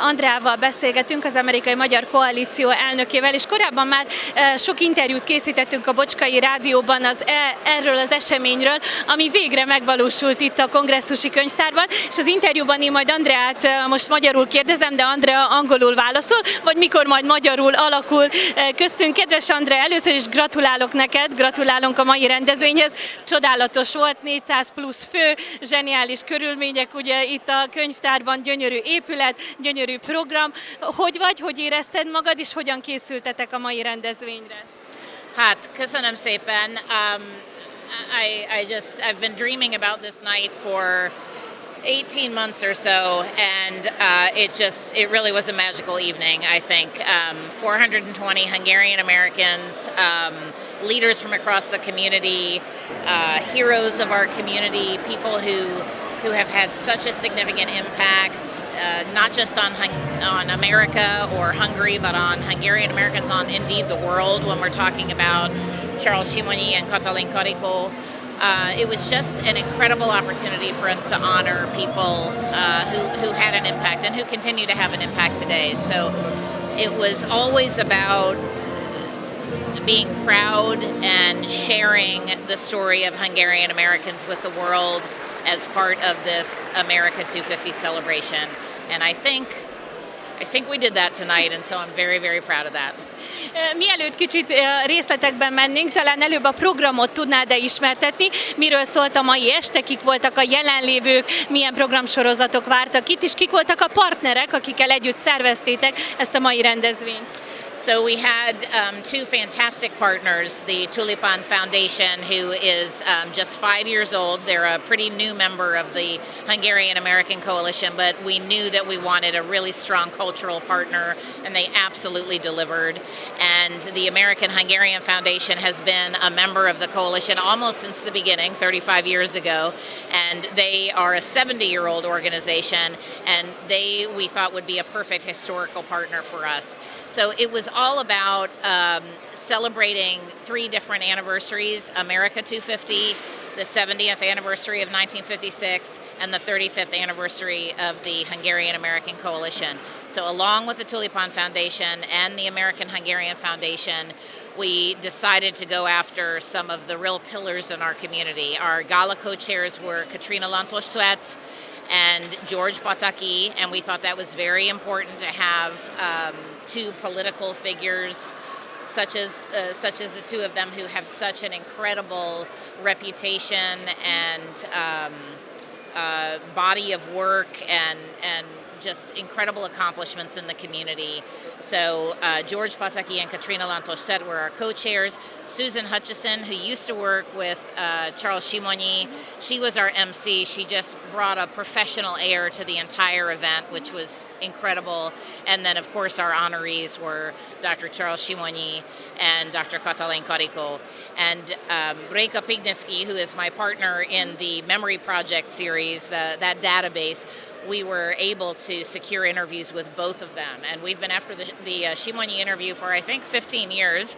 Andreával beszélgetünk, az Amerikai Magyar Koalíció elnökével, és korábban már sok interjút készítettünk a Bocskai Rádióban erről az eseményről, ami végre megvalósult itt a Kongresszusi Könyvtárban, és az interjúban én majd Andreát most magyarul kérdezem, de Andrea angolul válaszol, vagy mikor majd magyarul alakul köztünk. Kedves Andrea, először is gratulálok neked, gratulálunk a mai rendezvényhez. Csodálatos volt, 400 plusz fő, zseniális körülmények, ugye itt a könyvtárban, gyönyörű épület, gyönyörű program. Hogy vagy, hogy érezted magad, és hogyan készültetek a mai rendezvényre? Hát, köszönöm szépen. I've been dreaming about this night for 18 months or so, and it really was a magical evening, I think. 420 Hungarian Americans, leaders from across the community, heroes of our community, people who have had such a significant impact, not just on America or Hungary, but on Hungarian Americans, on indeed the world, when we're talking about Charles Simonyi and Katalin Karikó. It was just an incredible opportunity for us to honor people who had an impact and who continue to have an impact today. So it was always about being proud and sharing the story of Hungarian Americans with the world as part of this America 250 celebration. And I think we did that tonight, and so I'm very, very proud of that. Mielőtt kicsit részletekben mennénk, talán előbb a programot tudnád-e ismertetni? Miről szólt a mai este, kik voltak a jelenlévők, milyen programsorozatok vártak itt, és kik voltak a partnerek, akikkel együtt szerveztétek ezt a mai rendezvényt? So we had two fantastic partners, the Tulipan Foundation, who is just 5 years old. They're a pretty new member of the Hungarian American Coalition, but we knew that we wanted a really strong cultural partner, and they absolutely delivered. And the American Hungarian Foundation has been a member of the coalition almost since the beginning, 35 years ago, and they are a 70-year-old organization, and we thought would be a perfect historical partner for us. So it was all about celebrating 3 different anniversaries: America 250, the 70th anniversary of 1956, and the 35th anniversary of the Hungarian American Coalition. So along with the Tulipan Foundation and the American Hungarian Foundation, we decided to go after some of the real pillars in our community. Our gala co-chairs were Katrina Lantos-Sweat and George Pataki, and we thought that was very important to have 2 political figures such as the 2 of them, who have such an incredible reputation and body of work and just incredible accomplishments in the community. So George Pataki and Katrina Lantos-Sweat were our co-chairs. Susan Hutchison, who used to work with Charles Simonyi, she was our MC. She just brought a professional air to the entire event, which was incredible. And then, of course, our honorees were Dr. Charles Simonyi and Dr. Katalin Karikó. And Rejka Pigniski, who is my partner in the Memory Project series, that database, we were able to secure interviews with both of them. And we've been after the Simonyi interview for, I think, 15 years.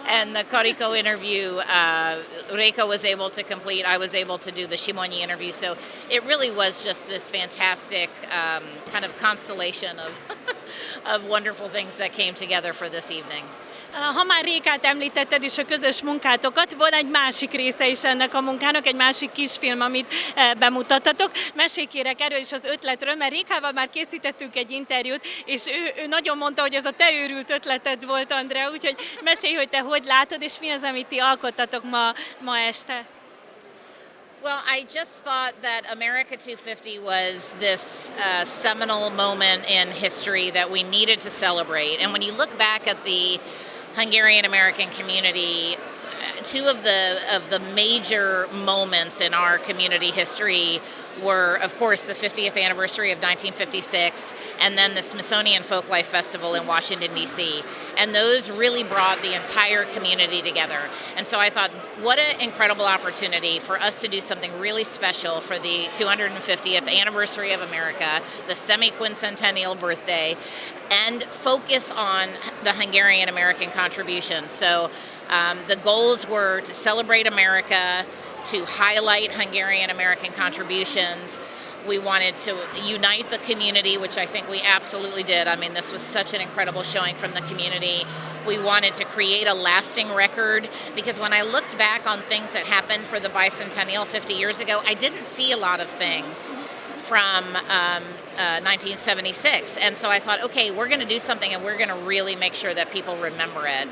And the Karikó interview, Rejka was able to complete. I was able to do the Simonyi interview. So it really was just this fantastic kind of constellation of wonderful things that came together for this evening. Ha már Rékát említetted és a közös munkátokat, van egy másik része is ennek a munkának, egy másik kisfilm, amit bemutattatok. Mesélj kérek erről is az ötletről, mert Rékával már készítettünk egy interjút, és ő nagyon mondta, hogy ez a te őrült ötleted volt, Andrea, úgyhogy mesélj, hogy te hogy látod, és mi az, amit ti alkottatok ma este. Well, I just thought that America 250 was this seminal moment in history that we needed to celebrate. And when you look back at the Hungarian American community, 2 of the major moments in our community history were, of course, the 50th anniversary of 1956 and then the Smithsonian Folklife Festival in Washington, D.C. And those really brought the entire community together. And so I thought, what an incredible opportunity for us to do something really special for the 250th anniversary of America, the semi-quincentennial birthday, and focus on the Hungarian American contributions. So the goals were to celebrate America, to highlight Hungarian American contributions, We wanted to unite the community, which I think we absolutely did. I mean, this was such an incredible showing from the community. We wanted to create a lasting record, because when I looked back on things that happened for the bicentennial 50 years ago, I didn't see a lot of things from 1976. And so I thought, okay, we're going to do something and we're going to really make sure that people remember it.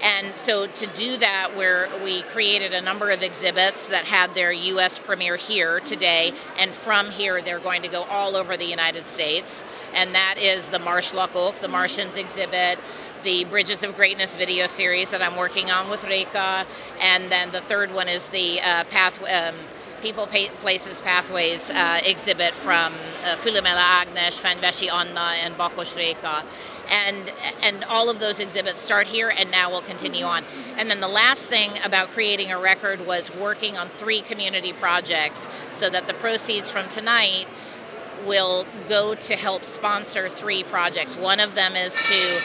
And so to do that, we created a number of exhibits that had their U.S. premiere here today, and from here they're going to go all over the United States. And that is the Marslakok, the Martians exhibit, the Bridges of Greatness video series that I'm working on with Reka, and then the third one is the People, Places, Pathways exhibit from Fülemele Ágnes, Fenyvesi Anna, and Bakos Réka. And all of those exhibits start here and now will continue on. And then the last thing about creating a record was working on 3 community projects, so that the proceeds from tonight will go to help sponsor 3 projects. One of them is to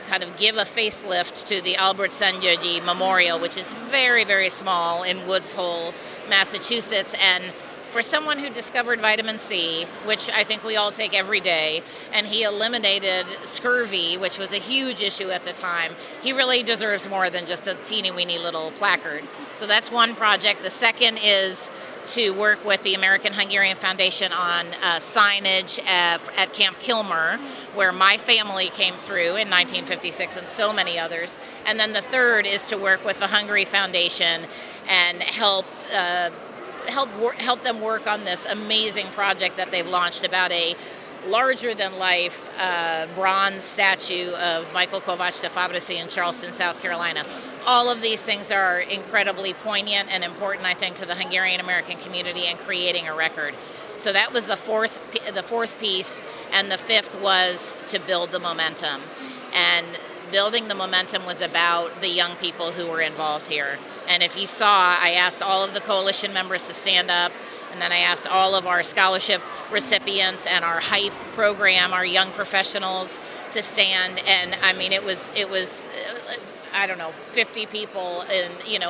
kind of give a facelift to the Albert Szent-Györgyi Memorial, which is very, very small in Woods Hole, Massachusetts. And for someone who discovered vitamin C, which I think we all take every day, and he eliminated scurvy, which was a huge issue at the time, he really deserves more than just a teeny-weeny little placard. So that's one project. The second is to work with the American Hungarian Foundation on signage at Camp Kilmer, where my family came through in 1956, and so many others. And then the third is to work with the Hungary Foundation and help them work on this amazing project that they've launched about a larger-than-life bronze statue of Michael Kovács de Fabrici in Charleston, South Carolina. All of these things are incredibly poignant and important, I think, to the Hungarian-American community and creating a record. So that was the fourth piece, and the fifth was to build the momentum. And building the momentum was about the young people who were involved here. And if you saw, I asked all of the coalition members to stand up, and then I asked all of our scholarship recipients and our HYPE program, our young professionals, to stand. And I mean, it was I don't know, 50 people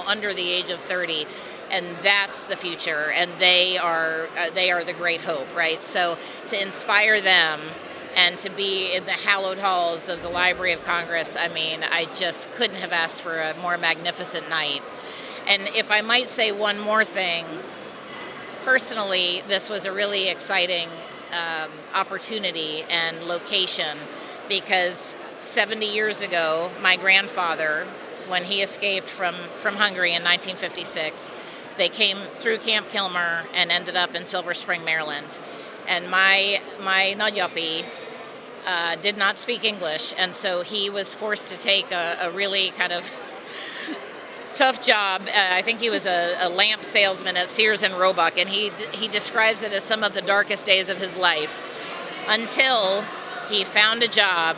under the age of 30. And that's the future, and they are the great hope, right? So to inspire them and to be in the hallowed halls of the Library of Congress, I mean, I just couldn't have asked for a more magnificent night. And if I might say one more thing, personally, this was a really exciting opportunity and location, because 70 years ago, my grandfather, when he escaped from Hungary in 1956, they came through Camp Kilmer and ended up in Silver Spring, Maryland. And my nagyapi did not speak English, and so he was forced to take a really kind of tough job. I think he was a lamp salesman at Sears and Roebuck, and he describes it as some of the darkest days of his life, until he found a job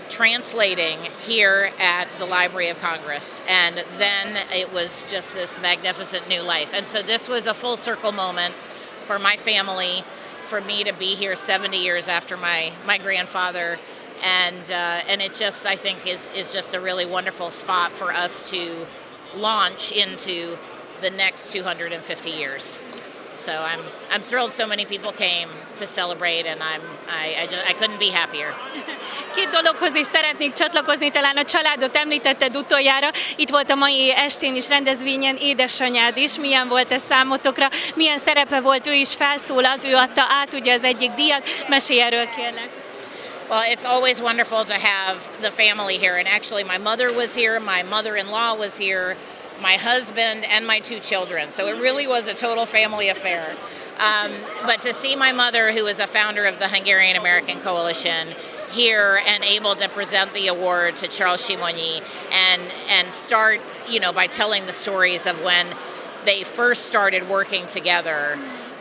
translating here at the Library of Congress. And then it was just this magnificent new life. And so this was a full circle moment for my family, for me to be here 70 years after my grandfather. And it just, I think, is just a really wonderful spot for us to launch into the next 250 years. So I'm thrilled so many people came to celebrate, and I couldn't be happier. Két dologhoz is szeretnék csatlakozni, talán a családot említetted utoljára. Itt volt a mai estén is, rendezvényen édesanyád is. Milyen volt ez számotokra? Milyen szerepe volt? Ő is felszólalt, ő adta át ugye az egyik díjat. Mesélj erről, kérlek. Well, it's always wonderful to have the family here, and actually my mother was here, my mother-in-law was here, my husband, and my 2 children. So it really was a total family affair. But to see my mother, who is a founder of the Hungarian American Coalition, here and able to present the award to Charles Simonyi and start, by telling the stories of when they first started working together,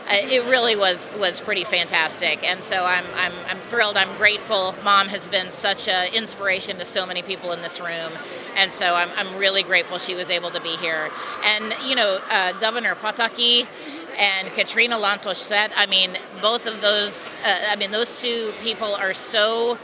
it really was pretty fantastic. And so I'm thrilled. I'm grateful. Mom has been such an inspiration to so many people in this room, and so I'm really grateful she was able to be here. And Governor Pataki and Katrina Lantos said, I mean, both of those, those 2 people are so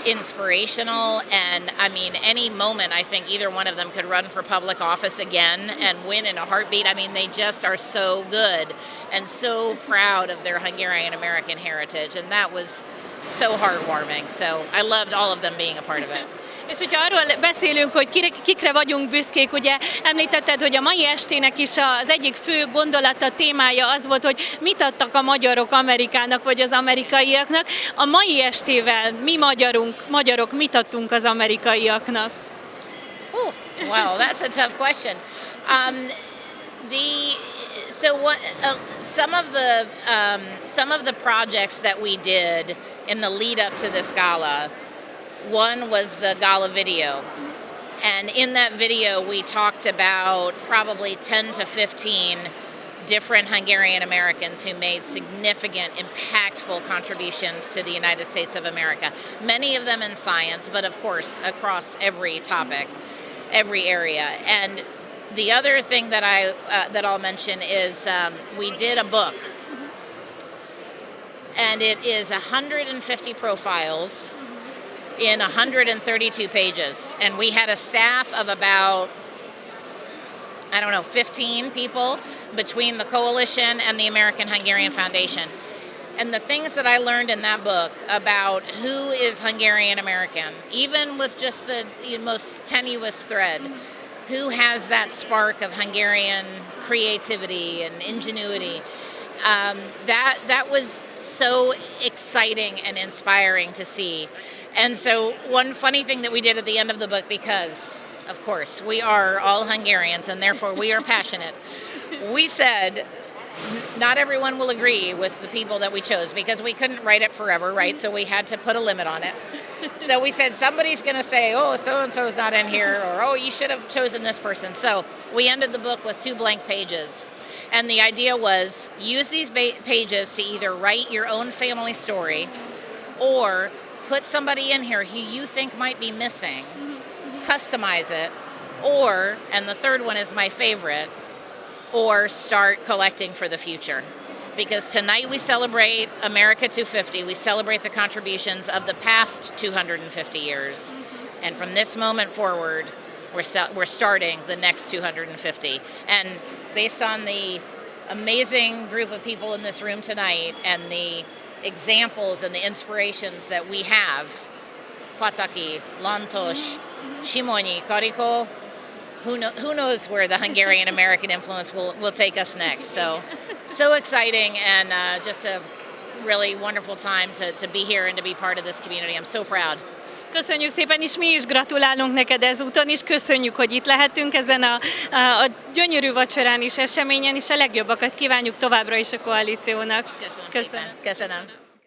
inspirational, and I mean, any moment I think either one of them could run for public office again and win in a heartbeat. I mean, they just are so good and so proud of their Hungarian American heritage, and that was so heartwarming. So I loved all of them being a part of it. És hogyha arról beszélünk, hogy kikre vagyunk büszkék, ugye említetted, hogy a mai estének is az egyik fő gondolata, témája az volt, hogy mit adtak a magyarok Amerikának, vagy az amerikaiaknak. A mai estével mi magyarok mit adtunk az amerikaiaknak? Oh, wow, that's a tough question. Some of the projects that we did in the lead up to this gala. One was the gala video, and in that video we talked about probably 10 to 15 different Hungarian Americans who made significant, impactful contributions to the United States of America. Many of them in science, but of course across every topic, every area. And the other thing that I'll mention is we did a book, and it is 150 profiles in 132 pages, and we had a staff of about, 15 people between the coalition and the American Hungarian Foundation. And the things that I learned in that book about who is Hungarian American, even with just the most tenuous thread, who has that spark of Hungarian creativity and ingenuity, that was so exciting and inspiring to see. And so one funny thing that we did at the end of the book, because of course we are all Hungarians and therefore we are passionate, we said not everyone will agree with the people that we chose, because we couldn't write it forever, right? So we had to put a limit on it. So we said somebody's going to say, oh, so-and-so is not in here, or oh, you should have chosen this person. So we ended the book with 2 blank pages. And the idea was, use these pages to either write your own family story or put somebody in here who you think might be missing, customize it, or, and the third one is my favorite, or start collecting for the future. Because tonight we celebrate America 250, we celebrate the contributions of the past 250 years. And from this moment forward, we're starting the next 250. And based on the amazing group of people in this room tonight and the examples and the inspirations that we have, Pataki, Lantos, Simonyi, Kariko, who knows where the Hungarian American influence will take us next. So exciting, and just a really wonderful time to be here and to be part of this community. I'm so proud. Köszönjük szépen, és mi is gratulálunk neked ezúton, és köszönjük, hogy itt lehetünk ezen a gyönyörű vacsorán is, eseményen, és a legjobbakat kívánjuk továbbra is a koalíciónak. Köszönöm.